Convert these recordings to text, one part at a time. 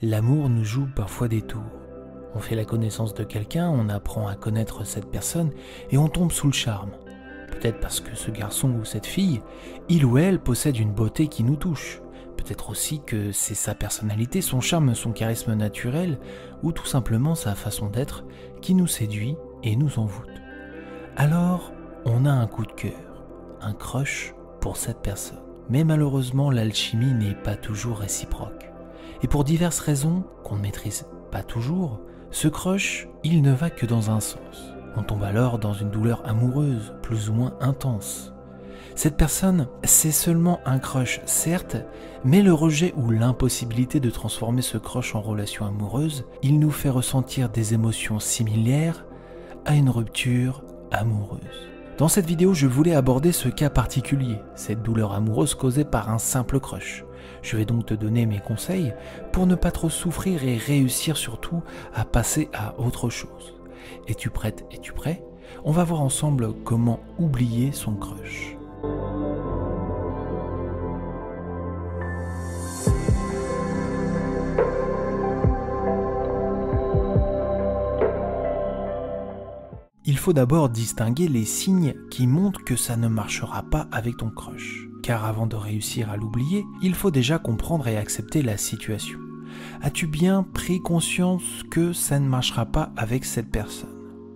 L'amour nous joue parfois des tours. On fait la connaissance de quelqu'un, on apprend à connaître cette personne et on tombe sous le charme. Peut-être parce que ce garçon ou cette fille, il ou elle possède une beauté qui nous touche. Peut-être aussi que c'est sa personnalité, son charme, son charisme naturel ou tout simplement sa façon d'être qui nous séduit et nous envoûte. Alors, on a un coup de cœur, un crush pour cette personne. Mais malheureusement, l'alchimie n'est pas toujours réciproque. Et pour diverses raisons qu'on ne maîtrise pas toujours, ce crush, il ne va que dans un sens. On tombe alors dans une douleur amoureuse, plus ou moins intense. Cette personne, c'est seulement un crush, certes, mais le rejet ou l'impossibilité de transformer ce crush en relation amoureuse, il nous fait ressentir des émotions similaires à une rupture amoureuse. Dans cette vidéo, je voulais aborder ce cas particulier, cette douleur amoureuse causée par un simple crush. Je vais donc te donner mes conseils pour ne pas trop souffrir et réussir surtout à passer à autre chose. Es-tu prête? Es-tu prêt? On va voir ensemble comment oublier son crush. Il faut d'abord distinguer les signes qui montrent que ça ne marchera pas avec ton crush. Car avant de réussir à l'oublier, il faut déjà comprendre et accepter la situation. As-tu bien pris conscience que ça ne marchera pas avec cette personne?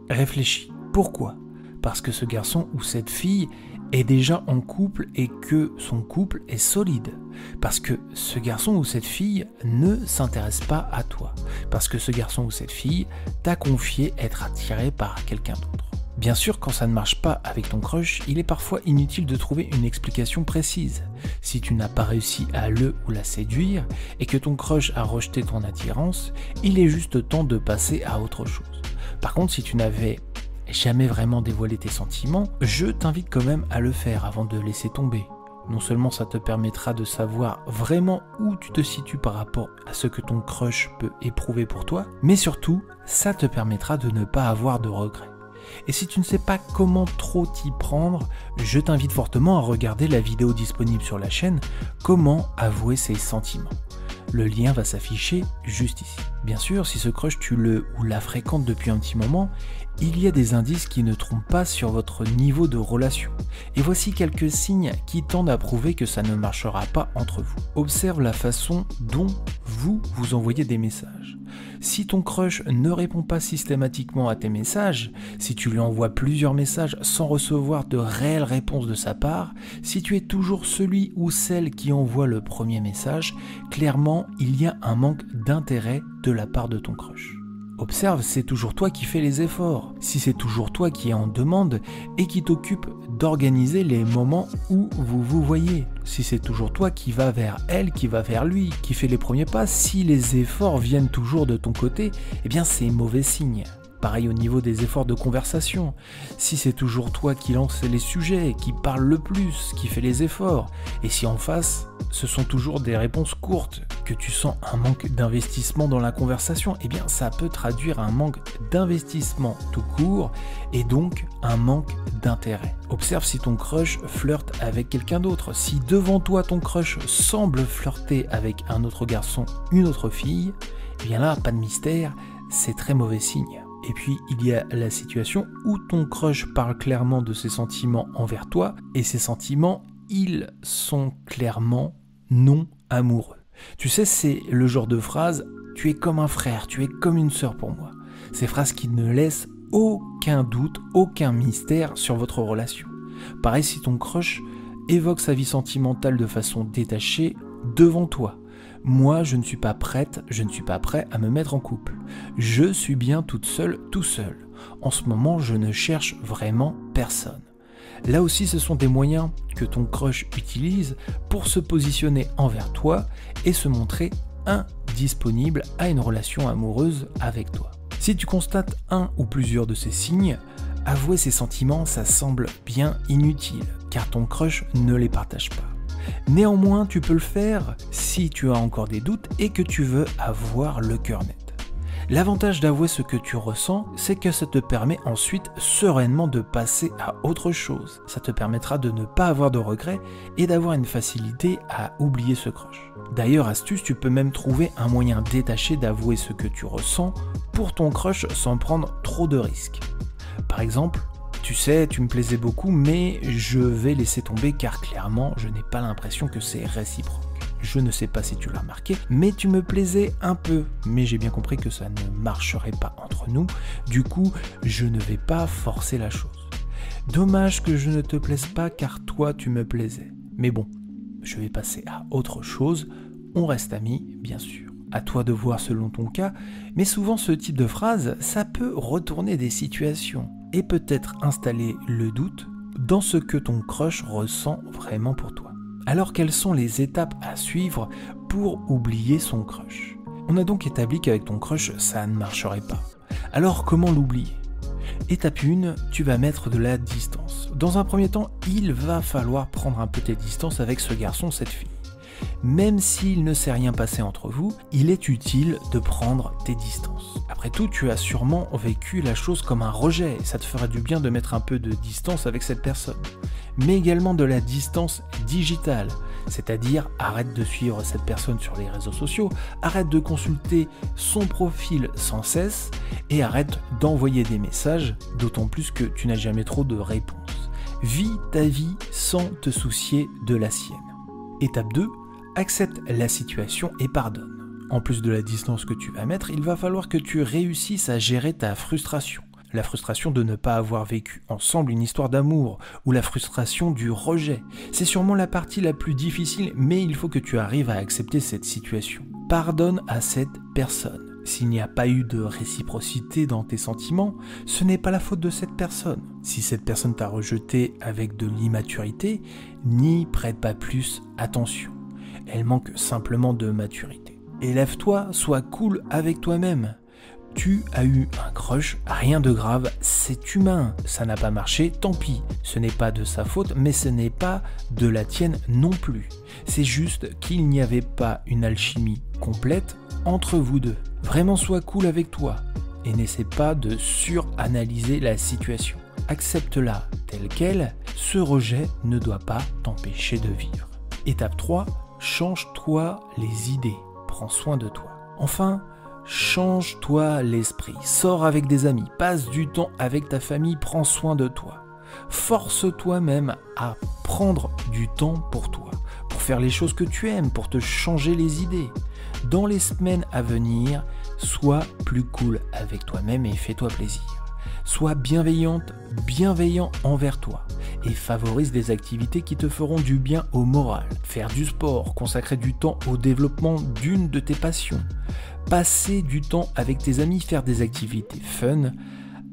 Réfléchis. Pourquoi? Parce que ce garçon ou cette fille est déjà en couple et que son couple est solide. Parce que ce garçon ou cette fille ne s'intéresse pas à toi. Parce que ce garçon ou cette fille t'a confié être attiré par quelqu'un d'autre. Bien sûr, quand ça ne marche pas avec ton crush, il est parfois inutile de trouver une explication précise. Si tu n'as pas réussi à le ou la séduire et que ton crush a rejeté ton attirance, il est juste temps de passer à autre chose. Par contre, si tu n'avais jamais vraiment dévoilé tes sentiments, je t'invite quand même à le faire avant de laisser tomber. Non seulement ça te permettra de savoir vraiment où tu te situes par rapport à ce que ton crush peut éprouver pour toi, mais surtout, ça te permettra de ne pas avoir de regrets. Et si tu ne sais pas comment trop t'y prendre, je t'invite fortement à regarder la vidéo disponible sur la chaîne « Comment avouer ses sentiments ». Le lien va s'afficher juste ici. Bien sûr, si ce crush tu le ou la fréquentes depuis un petit moment, il y a des indices qui ne trompent pas sur votre niveau de relation. Et voici quelques signes qui tendent à prouver que ça ne marchera pas entre vous. Observe la façon dont vous envoyez des messages. Si ton crush ne répond pas systématiquement à tes messages, si tu lui envoies plusieurs messages sans recevoir de réelles réponses de sa part, si tu es toujours celui ou celle qui envoie le premier message, clairement, il y a un manque d'intérêt de la part de ton crush. Observe, c'est toujours toi qui fais les efforts. Si c'est toujours toi qui es en demande et qui t'occupe d'organiser les moments où vous vous voyez. Si c'est toujours toi qui vas vers elle, qui va vers lui, qui fait les premiers pas, si les efforts viennent toujours de ton côté, eh bien c'est mauvais signe. Pareil au niveau des efforts de conversation. Si c'est toujours toi qui lance les sujets, qui parle le plus, qui fait les efforts, et si en face, ce sont toujours des réponses courtes, que tu sens un manque d'investissement dans la conversation, eh bien ça peut traduire un manque d'investissement tout court et donc un manque d'intérêt. Observe si ton crush flirte avec quelqu'un d'autre. Si devant toi ton crush semble flirter avec un autre garçon, une autre fille, eh bien là, pas de mystère, c'est très mauvais signe. Et puis, il y a la situation où ton crush parle clairement de ses sentiments envers toi, et ces sentiments, ils sont clairement non amoureux. Tu sais, c'est le genre de phrase « tu es comme un frère, tu es comme une sœur pour moi ». Ces phrases qui ne laissent aucun doute, aucun mystère sur votre relation. Pareil si ton crush évoque sa vie sentimentale de façon détachée devant toi. Moi, je ne suis pas prête, je ne suis pas prêt à me mettre en couple. Je suis bien toute seule, tout seul. En ce moment, je ne cherche vraiment personne. Là aussi, ce sont des moyens que ton crush utilise pour se positionner envers toi et se montrer indisponible à une relation amoureuse avec toi. Si tu constates un ou plusieurs de ces signes, avouer ses sentiments, ça semble bien inutile, car ton crush ne les partage pas. Néanmoins, tu peux le faire si tu as encore des doutes et que tu veux avoir le cœur net. L'avantage d'avouer ce que tu ressens, c'est que ça te permet ensuite sereinement de passer à autre chose. Ça te permettra de ne pas avoir de regrets et d'avoir une facilité à oublier ce crush. D'ailleurs, astuce, tu peux même trouver un moyen détaché d'avouer ce que tu ressens pour ton crush sans prendre trop de risques. Par exemple, tu sais, tu me plaisais beaucoup, mais je vais laisser tomber car clairement, je n'ai pas l'impression que c'est réciproque. Je ne sais pas si tu l'as remarqué, mais tu me plaisais un peu. Mais j'ai bien compris que ça ne marcherait pas entre nous. Du coup, je ne vais pas forcer la chose. Dommage que je ne te plaise pas car toi, tu me plaisais. Mais bon, je vais passer à autre chose. On reste amis, bien sûr. À toi de voir selon ton cas, mais souvent ce type de phrase, ça peut retourner des situations et peut-être installer le doute dans ce que ton crush ressent vraiment pour toi. Alors quelles sont les étapes à suivre pour oublier son crush? On a donc établi qu'avec ton crush, ça ne marcherait pas. Alors comment l'oublier? Étape 1, tu vas mettre de la distance. Dans un premier temps, il va falloir prendre un peu tes distances avec ce garçon, cette fille. Même s'il ne s'est rien passé entre vous, il est utile de prendre tes distances. Après tout, tu as sûrement vécu la chose comme un rejet et ça te fera du bien de mettre un peu de distance avec cette personne. Mais également de la distance digitale, c'est-à-dire arrête de suivre cette personne sur les réseaux sociaux, arrête de consulter son profil sans cesse et arrête d'envoyer des messages, d'autant plus que tu n'as jamais trop de réponses. Vis ta vie sans te soucier de la sienne. Étape 2, accepte la situation et pardonne. En plus de la distance que tu vas mettre, il va falloir que tu réussisses à gérer ta frustration. La frustration de ne pas avoir vécu ensemble une histoire d'amour ou la frustration du rejet. C'est sûrement la partie la plus difficile, mais il faut que tu arrives à accepter cette situation. Pardonne à cette personne. S'il n'y a pas eu de réciprocité dans tes sentiments, ce n'est pas la faute de cette personne. Si cette personne t'a rejeté avec de l'immaturité, n'y prête pas plus attention. Elle manque simplement de maturité. Élève-toi, sois cool avec toi-même. Tu as eu un crush, rien de grave, c'est humain. Ça n'a pas marché, tant pis. Ce n'est pas de sa faute, mais ce n'est pas de la tienne non plus. C'est juste qu'il n'y avait pas une alchimie complète entre vous deux. Vraiment sois cool avec toi et n'essaie pas de suranalyser la situation. Accepte-la telle qu'elle, ce rejet ne doit pas t'empêcher de vivre. Étape 3, change-toi les idées, prends soin de toi. Enfin, change-toi l'esprit, sors avec des amis, passe du temps avec ta famille, prends soin de toi. Force-toi même à prendre du temps pour toi, pour faire les choses que tu aimes, pour te changer les idées. Dans les semaines à venir, sois plus cool avec toi-même et fais-toi plaisir. Sois bienveillante, bienveillant envers toi et favorise des activités qui te feront du bien au moral. Faire du sport, consacrer du temps au développement d'une de tes passions. Passer du temps avec tes amis, faire des activités fun,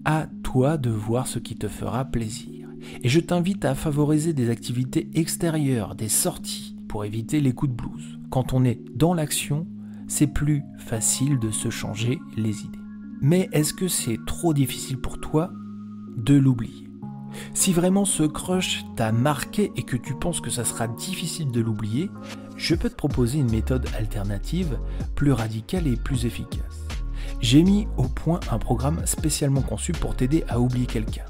à toi de voir ce qui te fera plaisir. Et je t'invite à favoriser des activités extérieures, des sorties, pour éviter les coups de blues. Quand on est dans l'action, c'est plus facile de se changer les idées. Mais est-ce que c'est trop difficile pour toi de l'oublier? Si vraiment ce crush t'a marqué et que tu penses que ça sera difficile de l'oublier, je peux te proposer une méthode alternative, plus radicale et plus efficace. J'ai mis au point un programme spécialement conçu pour t'aider à oublier quelqu'un.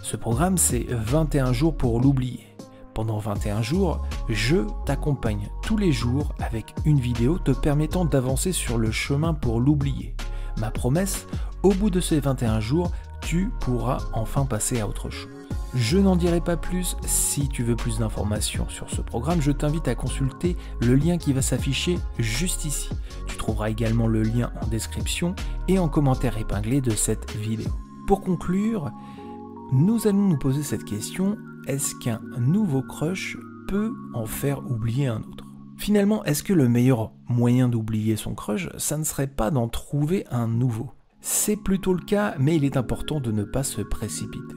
Ce programme, c'est 21 jours pour l'oublier. Pendant 21 jours, je t'accompagne tous les jours avec une vidéo te permettant d'avancer sur le chemin pour l'oublier. Ma promesse, au bout de ces 21 jours, tu pourras enfin passer à autre chose. Je n'en dirai pas plus. Si tu veux plus d'informations sur ce programme, je t'invite à consulter le lien qui va s'afficher juste ici. Tu trouveras également le lien en description et en commentaire épinglé de cette vidéo. Pour conclure, nous allons nous poser cette question: est-ce qu'un nouveau crush peut en faire oublier un autre? Finalement, est-ce que le meilleur moyen d'oublier son crush, ça ne serait pas d'en trouver un nouveau? C'est plutôt le cas, mais il est important de ne pas se précipiter.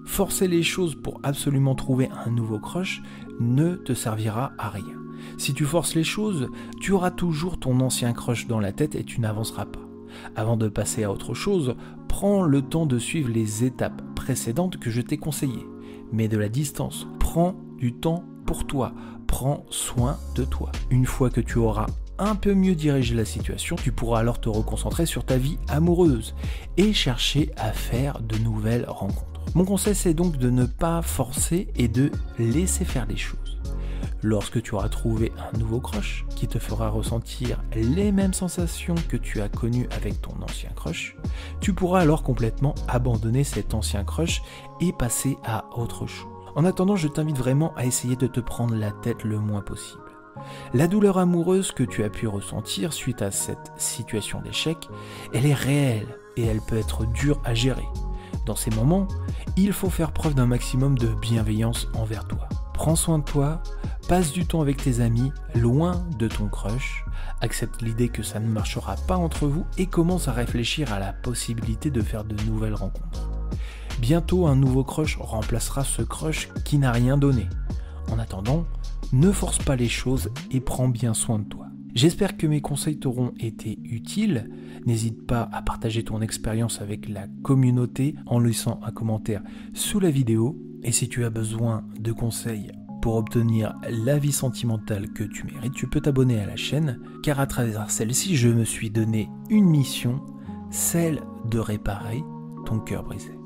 Forcer les choses pour absolument trouver un nouveau crush ne te servira à rien. Si tu forces les choses, tu auras toujours ton ancien crush dans la tête et tu n'avanceras pas. Avant de passer à autre chose, prends le temps de suivre les étapes précédentes que je t'ai conseillées. Mets de la distance, prends du temps pour toi, prends soin de toi. Une fois que tu auras un peu mieux diriger la situation, tu pourras alors te reconcentrer sur ta vie amoureuse et chercher à faire de nouvelles rencontres. Mon conseil, c'est donc de ne pas forcer et de laisser faire les choses. Lorsque tu auras trouvé un nouveau crush qui te fera ressentir les mêmes sensations que tu as connues avec ton ancien crush, tu pourras alors complètement abandonner cet ancien crush et passer à autre chose. En attendant, je t'invite vraiment à essayer de te prendre la tête le moins possible. La douleur amoureuse que tu as pu ressentir suite à cette situation d'échec, elle est réelle et elle peut être dure à gérer. Dans ces moments, il faut faire preuve d'un maximum de bienveillance envers toi. Prends soin de toi, passe du temps avec tes amis, loin de ton crush, accepte l'idée que ça ne marchera pas entre vous et commence à réfléchir à la possibilité de faire de nouvelles rencontres. Bientôt, un nouveau crush remplacera ce crush qui n'a rien donné. En attendant, ne force pas les choses et prends bien soin de toi. J'espère que mes conseils t'auront été utiles. N'hésite pas à partager ton expérience avec la communauté en laissant un commentaire sous la vidéo. Et si tu as besoin de conseils pour obtenir la vie sentimentale que tu mérites, tu peux t'abonner à la chaîne, car à travers celle-ci, je me suis donné une mission, celle de réparer ton cœur brisé.